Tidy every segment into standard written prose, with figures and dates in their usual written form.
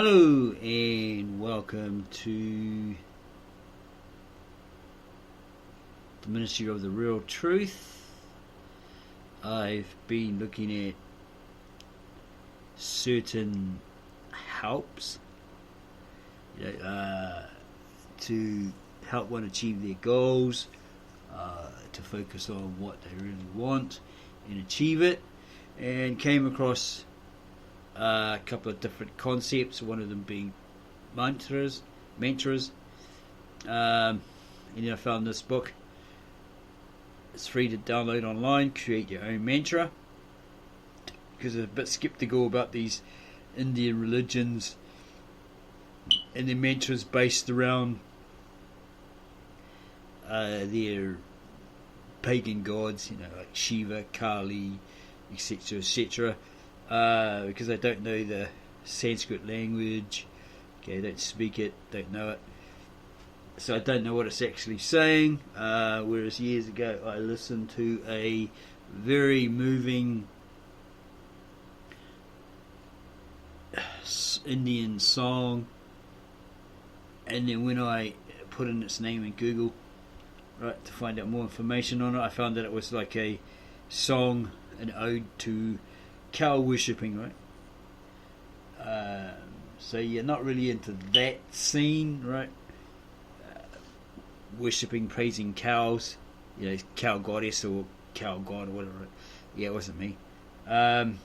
Hello and welcome to the Ministry of the Real Truth. I've been looking at certain helps to help one achieve their goals, to focus on what they really want and achieve it, and came across a couple of different concepts, one of them being mantras, and then I found this book. It's free to download online, Create Your Own Mantra, because I'm a bit skeptical about these Indian religions and their mantras based around their pagan gods, like Shiva, Kali, etc., etc. Because I don't know the Sanskrit language, I don't speak it, don't know it, so I don't know what it's actually saying. Whereas years ago I listened to a very moving Indian song, and then when I put in its name in Google, right, to find out more information on it, I found that it was like a song, an ode to cow worshipping, right? So you're not really into that scene, right? Worshipping, praising cows, cow goddess or cow god or whatever. Yeah, it wasn't me. No.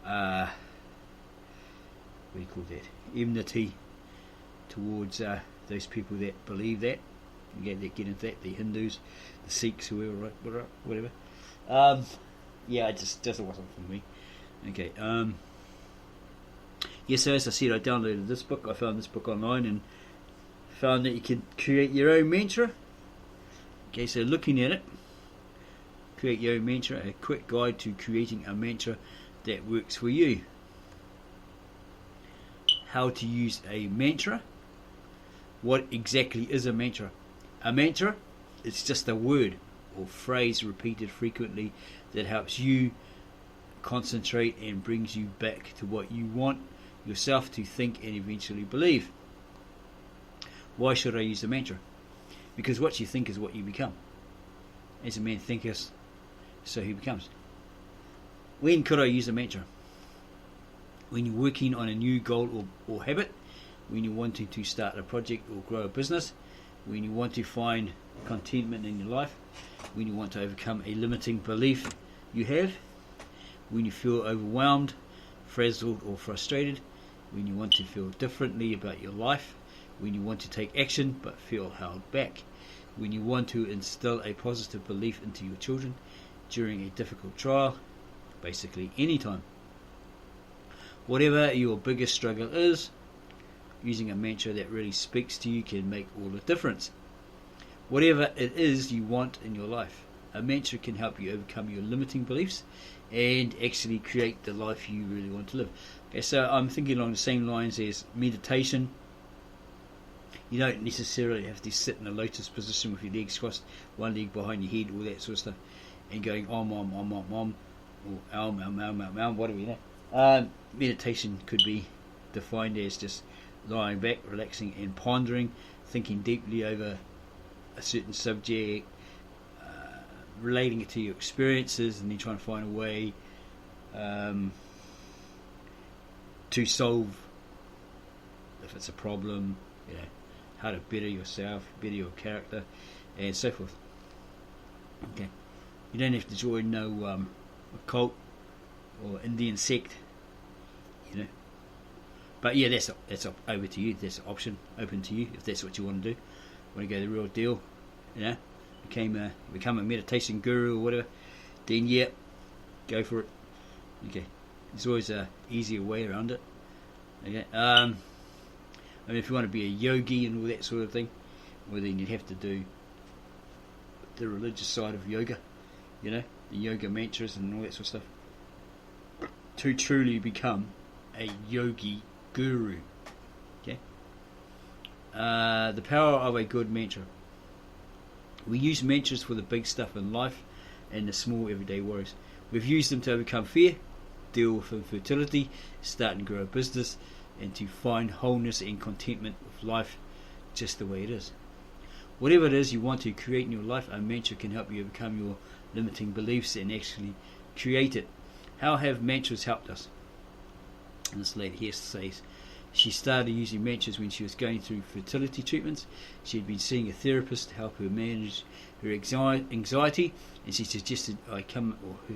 What do you call that? Enmity towards those people that believe that. That get into that, the Hindus, the Sikhs, whoever, right, whatever. It just wasn't for me. Okay. So as I said, I downloaded this book. I found this book online and found that you can create your own mantra. Okay, so looking at it, Create Your Own Mantra, a quick guide to creating a mantra that works for you. How to use a mantra. What exactly is a mantra? A mantra is just a word or phrase repeated frequently that helps you concentrate and brings you back to what you want yourself to think and eventually believe. Why should I use a mantra? Because what you think is what you become. As a man thinketh, so he becomes. When could I use a mantra? When you're working on a new goal or habit, when you're wanting to start a project or grow a business, when you want to find contentment in your life, when you want to overcome a limiting belief you have, when you feel overwhelmed, frazzled or frustrated, when you want to feel differently about your life, when you want to take action but feel held back, when you want to instill a positive belief into your children during a difficult trial, basically any time. Whatever your biggest struggle is, using a mantra that really speaks to you can make all the difference. Whatever it is you want in your life, a mantra can help you overcome your limiting beliefs and actually create the life you really want to live. Okay, so I'm thinking along the same lines as meditation. You don't necessarily have to sit in a lotus position with your legs crossed, one leg behind your head, all that sort of stuff, and going om, or om, whatever, meditation could be defined as just lying back, relaxing and pondering, thinking deeply over a certain subject, relating it to your experiences, and then trying to find a way to solve, if it's a problem, how to better yourself, better your character, and so forth. Okay, you don't have to join a cult or Indian sect, but that's over to you. That's an option open to you if that's what you want to do. Want to go the real deal, become a meditation guru or whatever, then go for it. Okay, there's always a easier way around it. Okay, if you want to be a yogi and all that sort of thing, well then you'd have to do the religious side of yoga, the yoga mantras and all that sort of stuff, to truly become a yogi guru. Okay, the power of a good mantra. We use mantras for the big stuff in life and the small everyday worries. We've used them to overcome fear, deal with infertility, start and grow a business, and to find wholeness and contentment with life just the way it is. Whatever it is you want to create in your life, a mantra can help you overcome your limiting beliefs and actually create it. How have mantras helped us? And this lady here says she started using mantras when she was going through fertility treatments. She had been seeing a therapist to help her manage her anxiety, and she suggested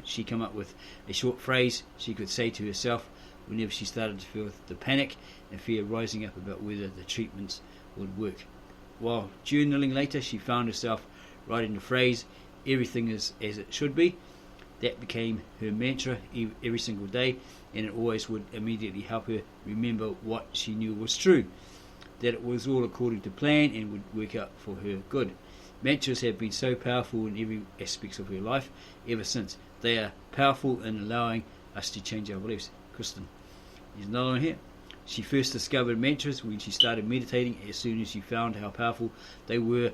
she come up with a short phrase she could say to herself whenever she started to feel the panic and fear rising up about whether the treatments would work. While journaling later, she found herself writing the phrase, "Everything is as it should be." That became her mantra every single day, and it always would immediately help her remember what she knew was true, that it was all according to plan and would work out for her good. Mantras have been so powerful in every aspect of her life ever since. They are powerful in allowing us to change our beliefs. Kristen, there's another one here. She first discovered mantras when she started meditating. As soon as she found how powerful they were,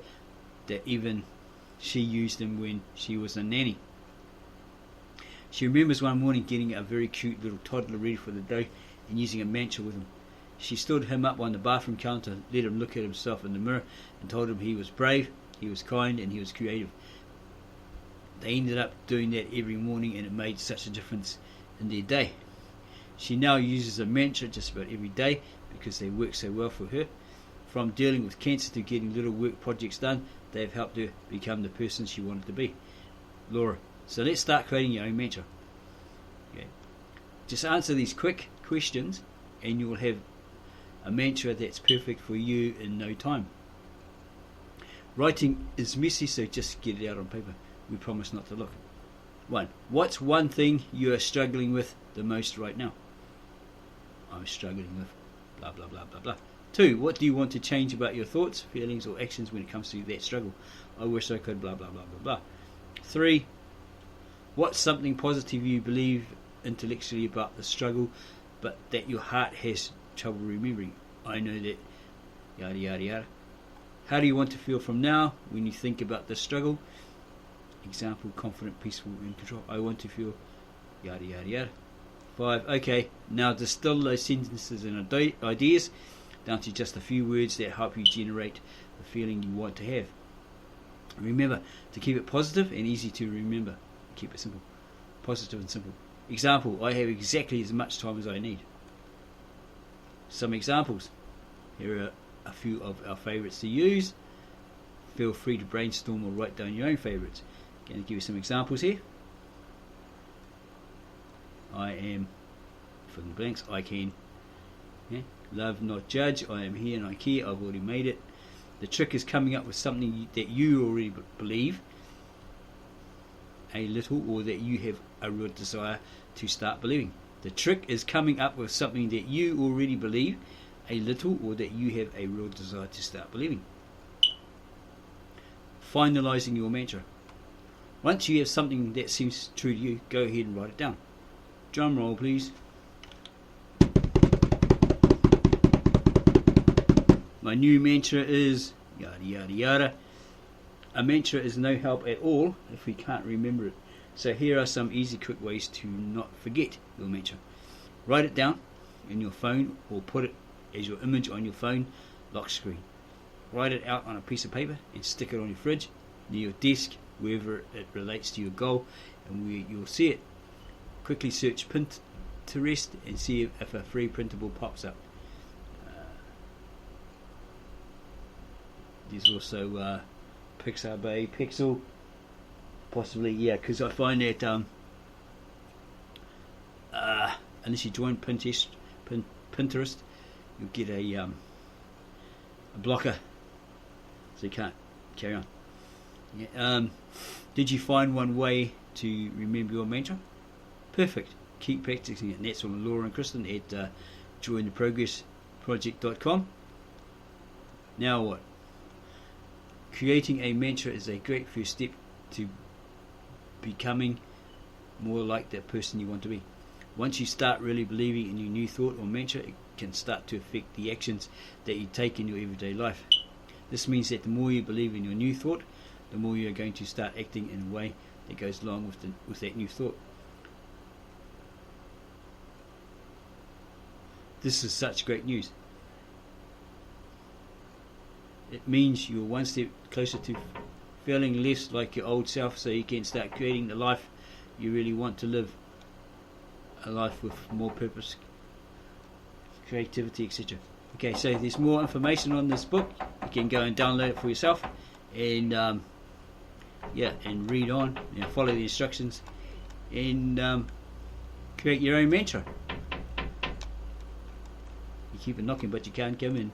that even she used them when she was a nanny. She remembers one morning getting a very cute little toddler ready for the day and using a mantra with him. She stood him up on the bathroom counter, let him look at himself in the mirror, and told him he was brave, he was kind, and he was creative. They ended up doing that every morning, and it made such a difference in their day. She now uses a mantra just about every day because they work so well for her. From dealing with cancer to getting little work projects done, they have helped her become the person she wanted to be. Laura, so let's start creating your own mantra. Okay. Just answer these quick questions and you will have a mantra that's perfect for you in no time. Writing is messy, so just get it out on paper. We promise not to look. 1. What's one thing you are struggling with the most right now? I'm struggling with blah blah blah blah blah. 2. What do you want to change about your thoughts, feelings or actions when it comes to that struggle? I wish I could blah blah blah blah blah. 3. What's something positive you believe intellectually about the struggle but that your heart has trouble remembering? I know that yada yada yada. How do you want to feel from now when you think about the struggle? Example, confident, peaceful, in control. I want to feel yada yada yada. 5. Okay, now distill those sentences and ideas down to just a few words that help you generate the feeling you want to have. Remember to keep it positive and easy to remember. Keep it simple. Positive and simple. Example, I have exactly as much time as I need. Some examples. Here are a few of our favourites to use. Feel free to brainstorm or write down your own favourites. Going to give you some examples here. I am, fill in the blanks, I can. Yeah. Love, not judge. I am here and I care. I've already made it. The trick is coming up with something that you already believe a little, or that you have a real desire to start believing. The trick is coming up with something that you already believe a little, or that you have a real desire to start believing. Finalizing your mantra. Once you have something that seems true to you, go ahead and write it down. Drum roll, please. My new mantra is yada yada yada. A mantra is no help at all if we can't remember it. So here are some easy, quick ways to not forget your mantra. Write it down in your phone or put it as your image on your phone lock screen. Write it out on a piece of paper and stick it on your fridge, near your desk, wherever it relates to your goal and where you'll see it. Quickly search Pinterest and see if a free printable pops up. There's also Pixabay, Pixel, possibly, yeah, because I find that unless you join Pinterest, you'll get a blocker, so you can't carry on. Yeah. Did you find one way to remember your mantra? Perfect. Keep practicing it. And that's from Laura and Kristen at jointheprogressproject.com. Now what? Creating a mantra is a great first step to becoming more like that person you want to be. Once you start really believing in your new thought or mantra, it can start to affect the actions that you take in your everyday life. This means that the more you believe in your new thought, the more you are going to start acting in a way that goes along with that new thought. This is such great news. It means you're one step closer to feeling less like your old self, so you can start creating the life you really want to live. A life with more purpose, creativity, etc. Okay, so there's more information on this book. You can go and download it for yourself, and and read on, follow the instructions, and create your own mantra. You keep it knocking, but you can't come in.